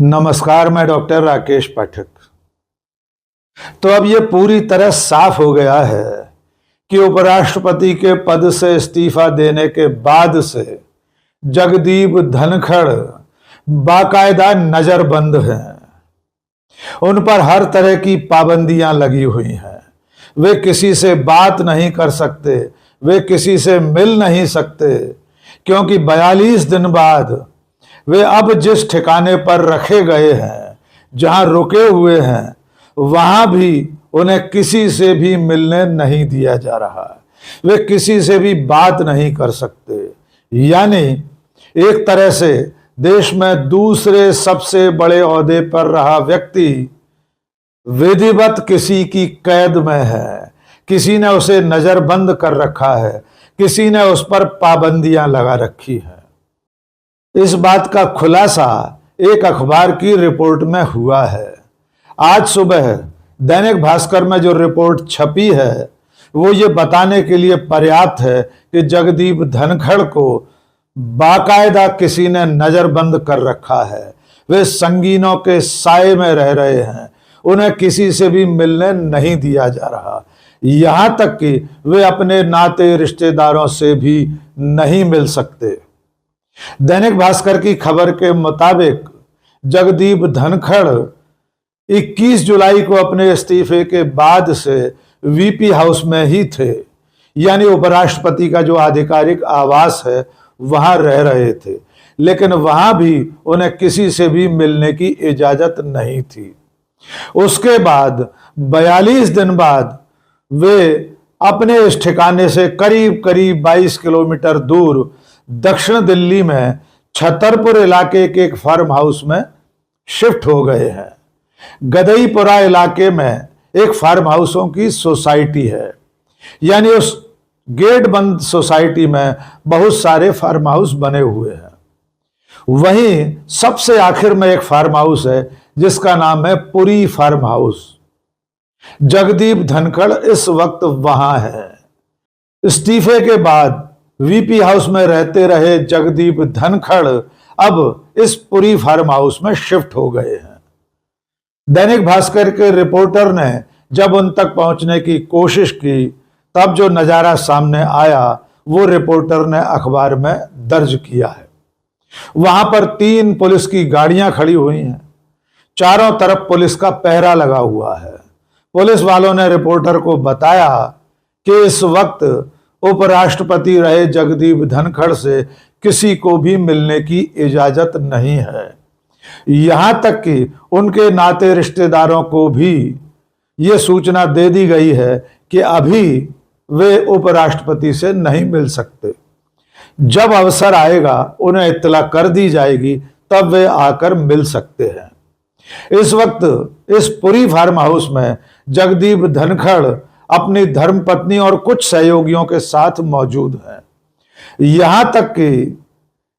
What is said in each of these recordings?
नमस्कार, मैं डॉक्टर राकेश पाठक। तो अब ये पूरी तरह साफ हो गया है कि उपराष्ट्रपति के पद से इस्तीफा देने के बाद से जगदीप धनखड़ बाकायदा नजरबंद हैं। उन पर हर तरह की पाबंदियां लगी हुई हैं। वे किसी से बात नहीं कर सकते, वे किसी से मिल नहीं सकते, क्योंकि 42 दिन बाद वे अब जिस ठिकाने पर रखे गए हैं, जहां रुके हुए हैं, वहां भी उन्हें किसी से भी मिलने नहीं दिया जा रहा। वे किसी से भी बात नहीं कर सकते। यानी एक तरह से देश में दूसरे सबसे बड़े ओहदे पर रहा व्यक्ति विधिवत किसी की कैद में है। किसी ने उसे नजरबंद कर रखा है, किसी ने उस पर पाबंदियां लगा रखी है। इस बात का खुलासा एक अखबार की रिपोर्ट में हुआ है। आज सुबह दैनिक भास्कर में जो रिपोर्ट छपी है वो ये बताने के लिए पर्याप्त है कि जगदीप धनखड़ को बाकायदा किसी ने नजरबंद कर रखा है। वे संगीनों के साए में रह रहे हैं, उन्हें किसी से भी मिलने नहीं दिया जा रहा। यहां तक कि वे अपने नाते रिश्तेदारों से भी नहीं मिल सकते। दैनिक भास्कर की खबर के मुताबिक जगदीप धनखड़ 21 जुलाई को अपने इस्तीफे के बाद से वीपी हाउस में ही थे, यानी उपराष्ट्रपति का जो आधिकारिक आवास है वहां रह रहे थे, लेकिन वहां भी उन्हें किसी से भी मिलने की इजाजत नहीं थी। उसके बाद 42 दिन बाद वे अपने इस ठिकाने से करीब करीब 22 किलोमीटर दूर दक्षिण दिल्ली में छतरपुर इलाके के एक फार्म हाउस में शिफ्ट हो गए हैं। गदईपुरा इलाके में एक फार्म हाउसों की सोसाइटी है, यानी उस गेट बंद सोसाइटी में बहुत सारे फार्म हाउस बने हुए हैं। वहीं सबसे आखिर में एक फार्म हाउस है जिसका नाम है पुरी फार्म हाउस। जगदीप धनखड़ इस वक्त वहां है। इस्तीफे के बाद वीपी हाउस में रहते रहे जगदीप धनखड़ अब इस पुरी फार्म हाउस में शिफ्ट हो गए हैं। दैनिक भास्कर के रिपोर्टर ने जब उन तक पहुंचने की कोशिश की तब जो नजारा सामने आया वो रिपोर्टर ने अखबार में दर्ज किया है। वहां पर 3 पुलिस की गाड़ियां खड़ी हुई हैं, चारों तरफ पुलिस का पहरा लगा हुआ है। पुलिस वालों ने रिपोर्टर को बताया कि इस वक्त उपराष्ट्रपति रहे जगदीप धनखड़ से किसी को भी मिलने की इजाजत नहीं है। यहां तक कि उनके नाते रिश्तेदारों को भी यह सूचना दे दी गई है कि अभी वे उपराष्ट्रपति से नहीं मिल सकते। जब अवसर आएगा उन्हें इत्तला कर दी जाएगी, तब वे आकर मिल सकते हैं। इस वक्त इस पुरी फार्म हाउस में जगदीप धनखड़ अपनी धर्मपत्नी और कुछ सहयोगियों के साथ मौजूद हैं। यहां तक कि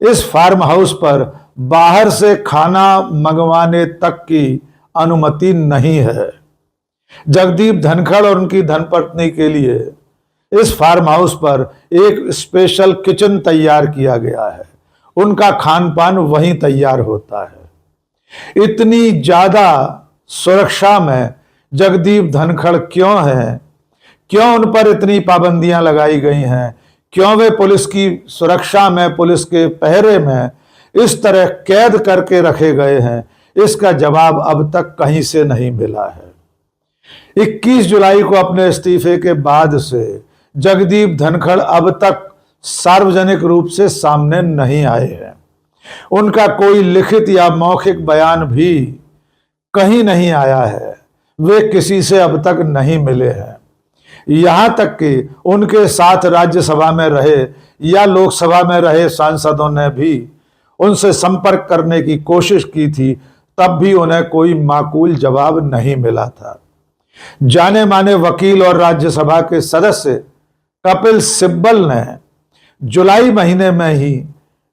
इस फार्म हाउस पर बाहर से खाना मंगवाने तक की अनुमति नहीं है। जगदीप धनखड़ और उनकी धर्मपत्नी के लिए इस फार्म हाउस पर एक स्पेशल किचन तैयार किया गया है। उनका खान पान वहीं तैयार होता है। इतनी ज्यादा सुरक्षा में जगदीप धनखड़ क्यों हैं? क्यों उन पर इतनी पाबंदियां लगाई गई हैं? क्यों वे पुलिस की सुरक्षा में, पुलिस के पहरे में इस तरह कैद करके रखे गए हैं? इसका जवाब अब तक कहीं से नहीं मिला है। 21 जुलाई को अपने इस्तीफे के बाद से जगदीप धनखड़ अब तक सार्वजनिक रूप से सामने नहीं आए हैं। उनका कोई लिखित या मौखिक बयान भी कहीं नहीं आया है। वे किसी से अब तक नहीं मिले हैं। यहां तक कि उनके साथ राज्यसभा में रहे या लोकसभा में रहे सांसदों ने भी उनसे संपर्क करने की कोशिश की थी, तब भी उन्हें कोई माकूल जवाब नहीं मिला था। जाने माने वकील और राज्यसभा के सदस्य कपिल सिब्बल ने जुलाई महीने में ही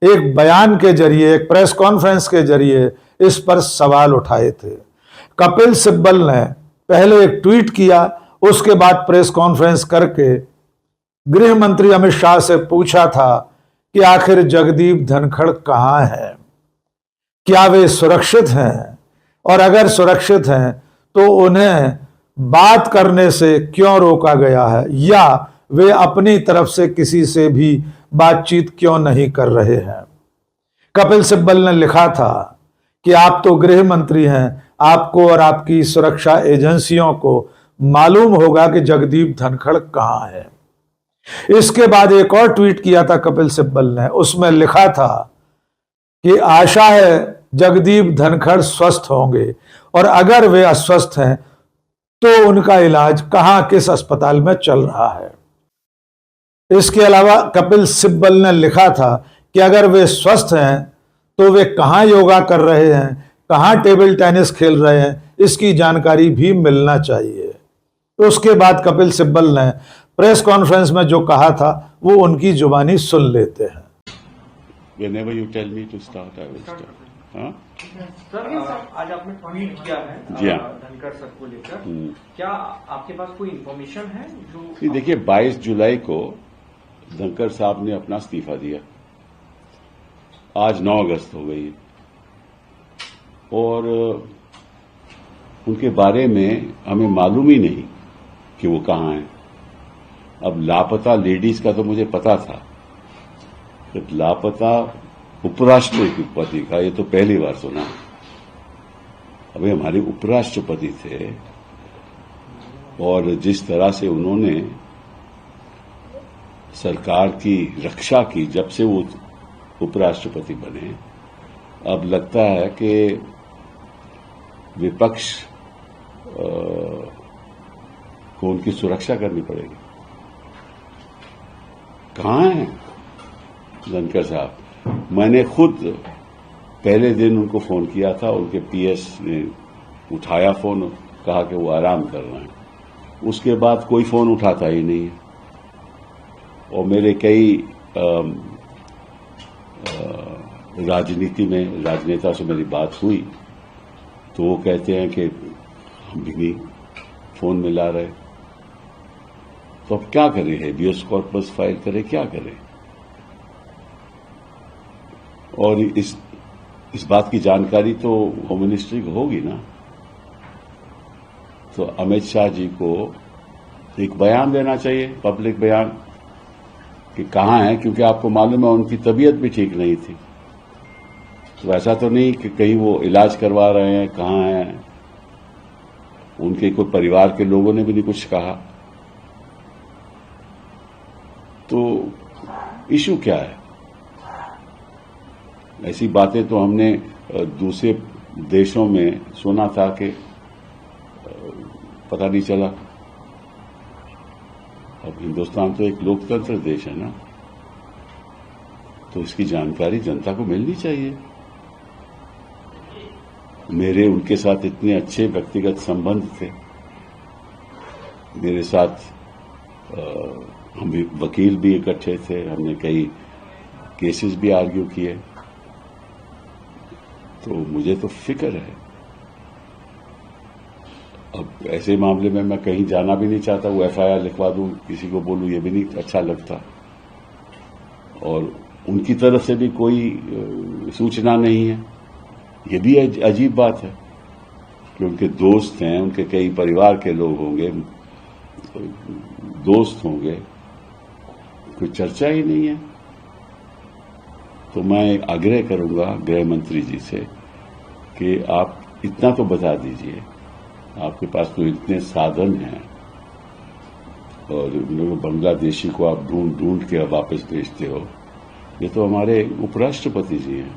एक बयान के जरिए, एक प्रेस कॉन्फ्रेंस के जरिए इस पर सवाल उठाए थे। कपिल सिब्बल ने पहले एक ट्वीट किया, उसके बाद प्रेस कॉन्फ्रेंस करके गृह मंत्री अमित शाह से पूछा था कि आखिर जगदीप धनखड़ कहां है, क्या वे सुरक्षित हैं, और अगर सुरक्षित हैं तो उन्हें बात करने से क्यों रोका गया है, या वे अपनी तरफ से किसी से भी बातचीत क्यों नहीं कर रहे हैं। कपिल सिब्बल ने लिखा था कि आप तो गृह मंत्री हैं, आपको और आपकी सुरक्षा एजेंसियों को मालूम होगा कि जगदीप धनखड़ कहां है। इसके बाद एक और ट्वीट किया था कपिल सिब्बल ने, उसमें लिखा था कि आशा है जगदीप धनखड़ स्वस्थ होंगे, और अगर वे अस्वस्थ हैं तो उनका इलाज कहां, किस अस्पताल में चल रहा है। इसके अलावा कपिल सिब्बल ने लिखा था कि अगर वे स्वस्थ हैं तो वे कहां योगा कर रहे हैं, कहां टेबल टेनिस खेल रहे हैं, इसकी जानकारी भी मिलना चाहिए। तो उसके बाद कपिल सिब्बल ने प्रेस कॉन्फ्रेंस में जो कहा था वो उनकी जुबानी सुन लेते हैं। Whenever you tell me to start, I will start. हाँ? सर, आज आपने ट्वीट किया है धनखड़ सर को लेकर, क्या आपके पास कोई इन्फॉर्मेशन है जो? देखिए, 22 जुलाई को धनखड़ साहब ने अपना इस्तीफा दिया। आज 9 अगस्त हो गई और उनके बारे में हमें मालूम ही नहीं कि वो कहाँ हैं। अब लापता लेडीज का तो मुझे पता था, लापता उपराष्ट्रपति का ये तो पहली बार सुना। अभी हमारे उपराष्ट्रपति थे और जिस तरह से उन्होंने सरकार की रक्षा की जब से वो उपराष्ट्रपति बने, अब लगता है कि विपक्ष को उनकी सुरक्षा करनी पड़ेगी। कहाँ हैं धनखड़ साहब? मैंने खुद पहले दिन उनको फोन किया था, उनके पीएस ने उठाया फोन, कहा कि वो आराम कर रहे हैं। उसके बाद कोई फोन उठाता ही नहीं है। और मेरे कई राजनीति में राजनेता से मेरी बात हुई तो वो कहते हैं कि हम भी नहीं फोन मिला रहे। तो अब क्या करें? हेबियस कॉर्पस फाइल करें, क्या करें? और इस बात की जानकारी तो होम मिनिस्ट्री को होगी ना। तो अमित शाह जी को एक बयान देना चाहिए, पब्लिक बयान, कि कहाँ है, क्योंकि आपको मालूम है उनकी तबीयत भी ठीक नहीं थी। तो ऐसा तो नहीं कि कहीं वो इलाज करवा रहे हैं, कहाँ हैं। उनके कोई परिवार के लोगों ने भी नहीं कुछ कहा। तो इशू क्या है? ऐसी बातें तो हमने दूसरे देशों में सुना था कि पता नहीं चला। अब हिंदुस्तान तो एक लोकतंत्र देश है ना, तो इसकी जानकारी जनता को मिलनी चाहिए। मेरे उनके साथ इतने अच्छे व्यक्तिगत संबंध थे। मेरे साथ हम भी वकील भी इकट्ठे थे, हमने कई केसेस भी आर्ग्यू किए। तो मुझे तो फिक्र है। अब ऐसे मामले में मैं कहीं जाना भी नहीं चाहता। वो एफआईआर लिखवा दूं, किसी को बोलूं, ये भी नहीं अच्छा लगता। और उनकी तरफ से भी कोई सूचना नहीं है। ये भी अजीब बात है कि उनके दोस्त हैं, उनके कई परिवार के लोग होंगे, दोस्त होंगे, कोई चर्चा ही नहीं है। तो मैं आग्रह करूंगा गृह मंत्री जी से कि आप इतना तो बता दीजिए, आपके पास तो इतने साधन हैं और बांग्लादेशी को आप ढूंढ के वापस भेजते हो। ये तो हमारे उपराष्ट्रपति जी हैं,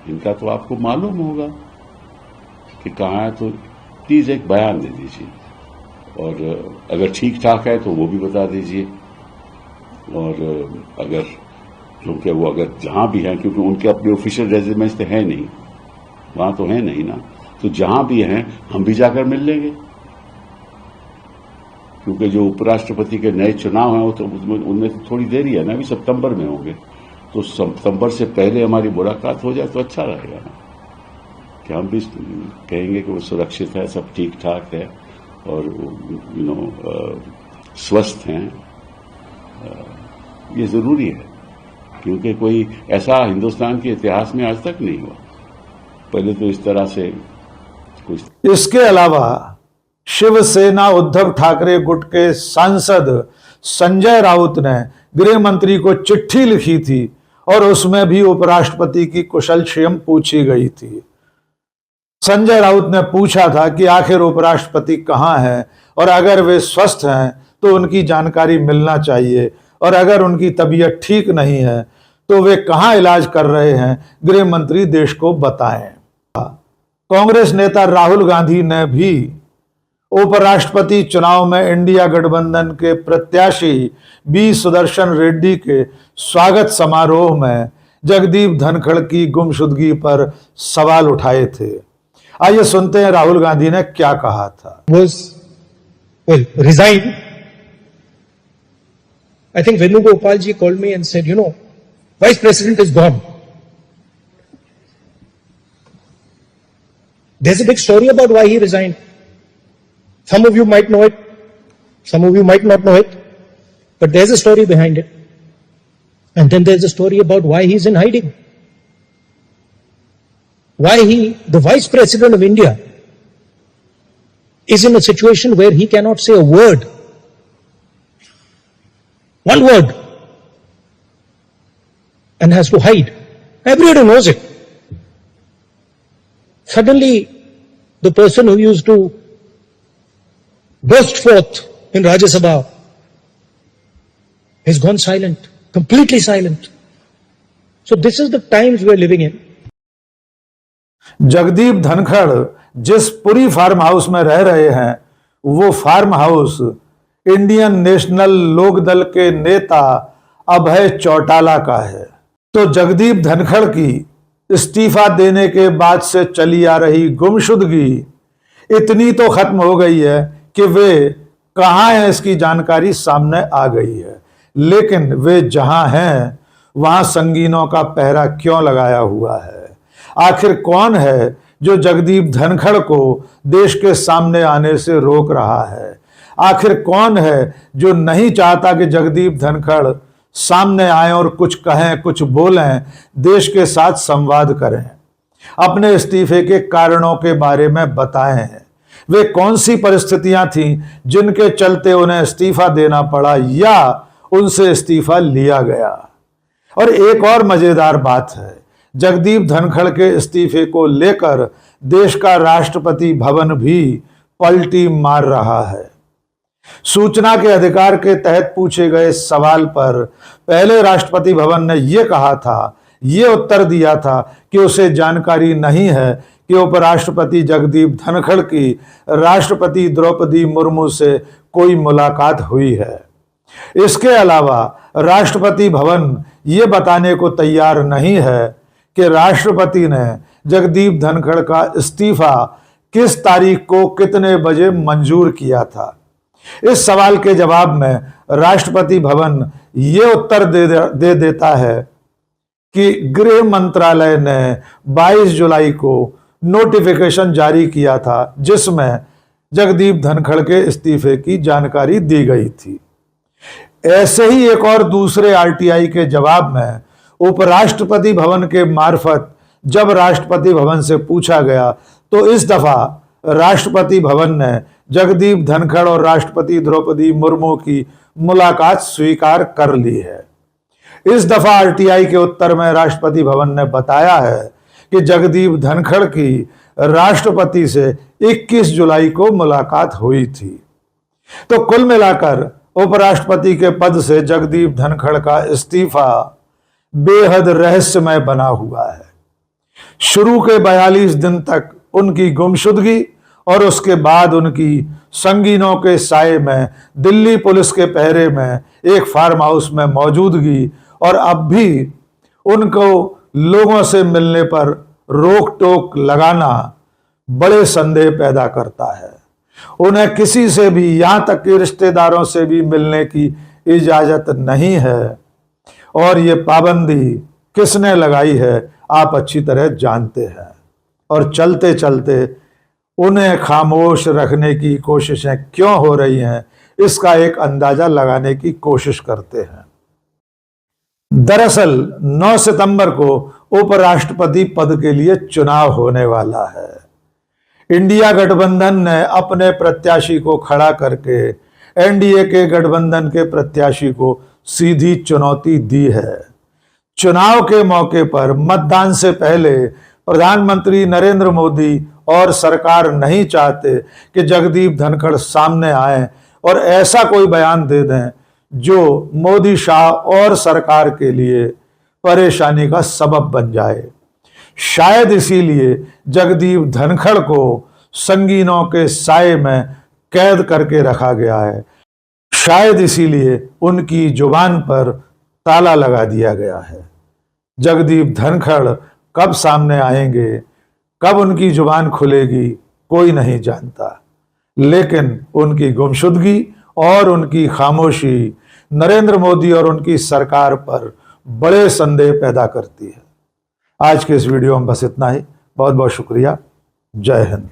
इनका तो आपको मालूम होगा कि कहाँ है। तो प्लीज एक बयान दे दीजिए, और अगर ठीक ठाक है तो वो भी बता दीजिए। और अगर, क्योंकि वो अगर जहां भी हैं, क्योंकि उनके अपने ऑफिशियल रेजिडेंस तो है नहीं, वहां तो है नहीं ना, तो जहां भी हैं हम भी जाकर मिल लेंगे। क्योंकि जो उपराष्ट्रपति के नए चुनाव हैं वो तो उनमें तो थोड़ी देरी है ना, अभी सितंबर में होंगे। तो सितंबर से पहले हमारी मुलाकात हो जाए तो अच्छा रहेगा ना, कि हम भी कहेंगे कि वो सुरक्षित है, सब ठीक ठाक है और स्वस्थ हैं। ये जरूरी है, क्योंकि कोई ऐसा हिंदुस्तान के इतिहास में आज तक नहीं हुआ पहले तो इस तरह से कुछ। इसके अलावा शिवसेना उद्धव ठाकरे गुट के सांसद संजय राउत ने गृह मंत्री को चिट्ठी लिखी थी और उसमें भी उपराष्ट्रपति की कुशलक्षेम पूछी गई थी। संजय राउत ने पूछा था कि आखिर उपराष्ट्रपति कहाँ हैं और अगर वे स्वस्थ हैं तो उनकी जानकारी मिलना चाहिए, और अगर उनकी तबीयत ठीक नहीं है तो वे कहाँ इलाज कर रहे हैं, गृह मंत्री देश को बताएं। कांग्रेस नेता राहुल गांधी ने भी उपराष्ट्रपति चुनाव में इंडिया गठबंधन के प्रत्याशी बी सुदर्शन रेड्डी के स्वागत समारोह में जगदीप धनखड़ की गुमशुदगी पर सवाल उठाए थे। आइए सुनते हैं राहुल गांधी ने क्या कहा था। Resigned. I think Venugopal ji called me and said, Vice President is gone. There's a big story about why he resigned. Some of you might know it, some of you might not know it, but there's a story behind it. And then there's a story about why he's in hiding. Why the Vice President of India, is in a situation where he cannot say a word. One word. And has to hide. Everybody knows it. Suddenly, the person who used to burst forth in Rajya Sabha has gone silent, completely silent. So this is the times we are living in. Jagdeep Dhankhar जिस Puri farm house में रह रहे हैं वो farm house Indian National Lokdal के नेता अभय चौटाला का है। तो जगदीप धनखड़ की इस्तीफा देने के बाद से चली आ रही गुमशुदगी इतनी तो खत्म हो गई है कि वे कहाँ हैं इसकी जानकारी सामने आ गई है, लेकिन वे जहां हैं वहां संगीनों का पहरा क्यों लगाया हुआ है? आखिर कौन है जो जगदीप धनखड़ को देश के सामने आने से रोक रहा है? आखिर कौन है जो नहीं चाहता कि जगदीप धनखड़ सामने आए और कुछ कहें, कुछ बोलें, देश के साथ संवाद करें, अपने इस्तीफे के कारणों के बारे में बताएं? वे कौन सी परिस्थितियां थीं जिनके चलते उन्हें इस्तीफा देना पड़ा या उनसे इस्तीफा लिया गया? और एक और मजेदार बात है, जगदीप धनखड़ के इस्तीफे को लेकर देश का राष्ट्रपति भवन भी पलटी मार रहा है। सूचना के अधिकार के तहत पूछे गए सवाल पर पहले राष्ट्रपति भवन ने यह कहा था, यह उत्तर दिया था कि उसे जानकारी नहीं है कि उपराष्ट्रपति जगदीप धनखड़ की राष्ट्रपति द्रौपदी मुर्मू से कोई मुलाकात हुई है। इसके अलावा राष्ट्रपति भवन ये बताने को तैयार नहीं है कि राष्ट्रपति ने जगदीप धनखड़ का इस्तीफा किस तारीख को कितने बजे मंजूर किया था। इस सवाल के जवाब में राष्ट्रपति भवन ये उत्तर दे देता है कि गृह मंत्रालय ने 22 जुलाई को नोटिफिकेशन जारी किया था जिसमें जगदीप धनखड़ के इस्तीफे की जानकारी दी गई थी। ऐसे ही एक और दूसरे आरटीआई के जवाब में उपराष्ट्रपति भवन के मार्फत जब राष्ट्रपति भवन से पूछा गया तो इस दफा राष्ट्रपति भवन ने जगदीप धनखड़ और राष्ट्रपति द्रौपदी मुर्मू की मुलाकात स्वीकार कर ली है। इस दफा आरटीआई के उत्तर में राष्ट्रपति भवन ने बताया है कि जगदीप धनखड़ की राष्ट्रपति से 21 जुलाई को मुलाकात हुई थी। तो कुल मिलाकर उपराष्ट्रपति के पद से जगदीप धनखड़ का इस्तीफा बेहद रहस्यमय बना हुआ है। शुरू के 42 दिन तक उनकी गुमशुदगी और उसके बाद उनकी संगीनों के साए में दिल्ली पुलिस के पहरे में एक फार्म हाउस में मौजूदगी और अब भी उनको लोगों से मिलने पर रोक टोक लगाना बड़े संदेह पैदा करता है। उन्हें किसी से भी, यहां तक कि रिश्तेदारों से भी मिलने की इजाजत नहीं है और ये पाबंदी किसने लगाई है आप अच्छी तरह जानते हैं। और चलते चलते उन्हें खामोश रखने की कोशिशें क्यों हो रही हैं इसका एक अंदाजा लगाने की कोशिश करते हैं। दरअसल 9 सितंबर को उपराष्ट्रपति पद के लिए चुनाव होने वाला है। इंडिया गठबंधन ने अपने प्रत्याशी को खड़ा करके एनडीए के गठबंधन के प्रत्याशी को सीधी चुनौती दी है। चुनाव के मौके पर मतदान से पहले प्रधानमंत्री नरेंद्र मोदी और सरकार नहीं चाहते कि जगदीप धनखड़ सामने आए और ऐसा कोई बयान दे दें जो मोदी शाह और सरकार के लिए परेशानी का सबब बन जाए। शायद इसीलिए जगदीप धनखड़ को संगीनों के साए में कैद करके रखा गया है। शायद इसीलिए उनकी जुबान पर ताला लगा दिया गया है। जगदीप धनखड़ कब सामने आएंगे, कब उनकी जुबान खुलेगी, कोई नहीं जानता। लेकिन उनकी गुमशुदगी और उनकी खामोशी नरेंद्र मोदी और उनकी सरकार पर बड़े संदेह पैदा करती है। आज के इस वीडियो में बस इतना ही। बहुत बहुत शुक्रिया। जय हिंद।